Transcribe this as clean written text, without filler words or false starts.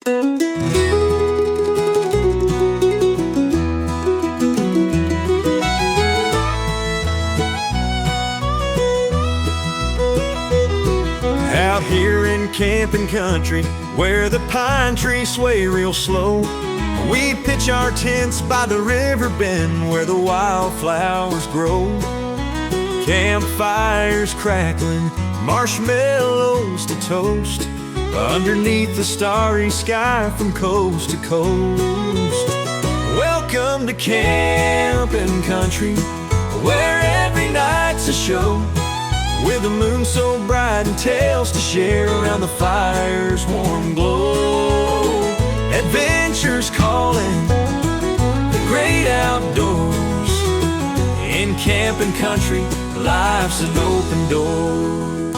Out here in camping country, where the pine trees sway real slow, we pitch our tents by the river bend where the wildflowers grow. Campfires crackling, marshmallows to toast, underneath the starry sky from coast to coast. Welcome to camping country, where every night's a show, with the moon so bright and tales to share around the fire's warm glow. Adventures calling, the great outdoors. In camping country, life's an open door.